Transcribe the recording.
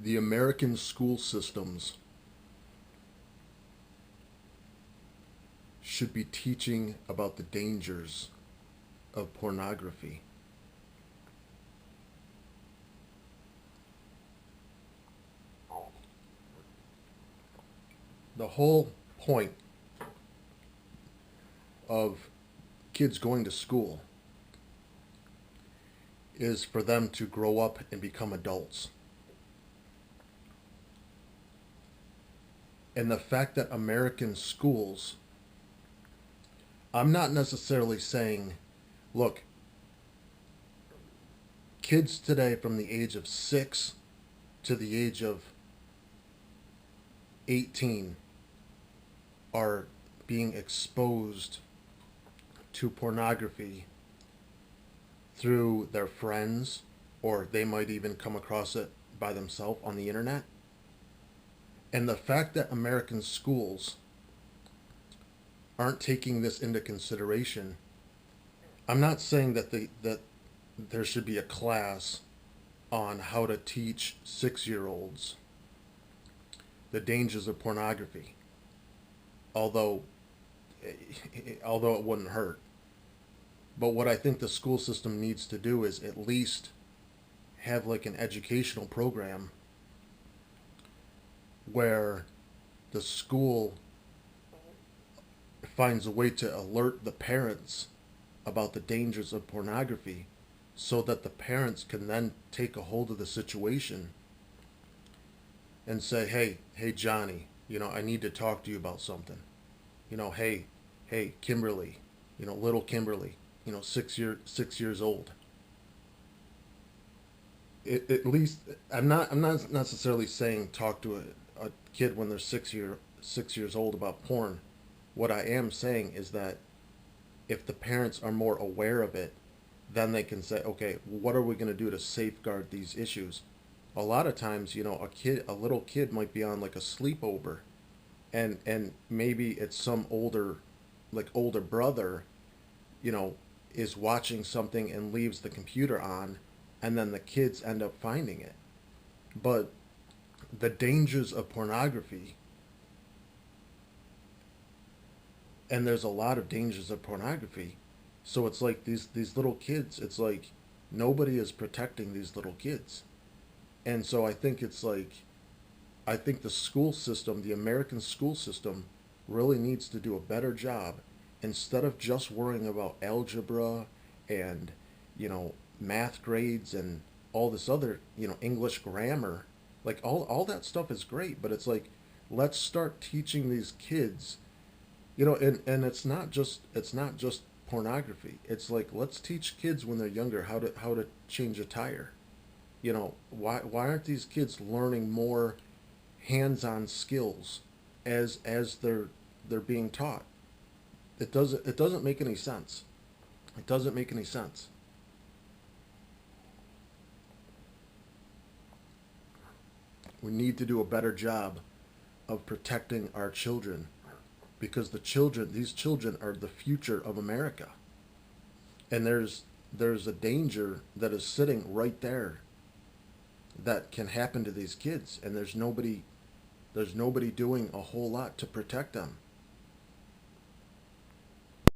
The American school systems should be teaching about the dangers of pornography. The whole point of kids going to school is for them to grow up and become adults. And the fact that American schools, I'm not necessarily saying, look, kids today from the age of 6 to the age of 18 are being exposed to pornography through their friends, or they might even come across it by themselves on the internet. And the fact that American schools aren't taking this into consideration, I'm not saying that there should be a class on how to teach 6-year-olds the dangers of pornography. Although although it wouldn't hurt. But what I think the school system needs to do is at least have like an educational program where the school finds a way to alert the parents about the dangers of pornography so that the parents can then take a hold of the situation and say, hey, Johnny, I need to talk to you about something. Hey, Kimberly, little Kimberly, 6 years old. At least I'm not necessarily saying talk to a kid when they're 6 years old about porn. What I am saying is that if the parents are more aware of it, then they can say, okay, what are we going to do to safeguard these issues? A lot of times, a little kid might be on like a sleepover, and maybe it's some older brother, you know, is watching something and leaves the computer on, and then the kids end up finding it. But the dangers of pornography, and there's a lot of dangers of pornography. So it's like these little kids, it's like nobody is protecting these little kids. And so I think the school system, the American school system, really needs to do a better job instead of just worrying about algebra and, math grades and all this other, English grammar. Like all that stuff is great, but it's like let's start teaching these kids, and it's not just pornography. It's like let's teach kids when they're younger how to change a tire. Why aren't these kids learning more hands-on skills as they're being taught? It doesn't make any sense. It doesn't make any sense. We need to do a better job of protecting our children because these children are the future of America. And there's a danger that is sitting right there that can happen to these kids, and there's nobody doing a whole lot to protect them.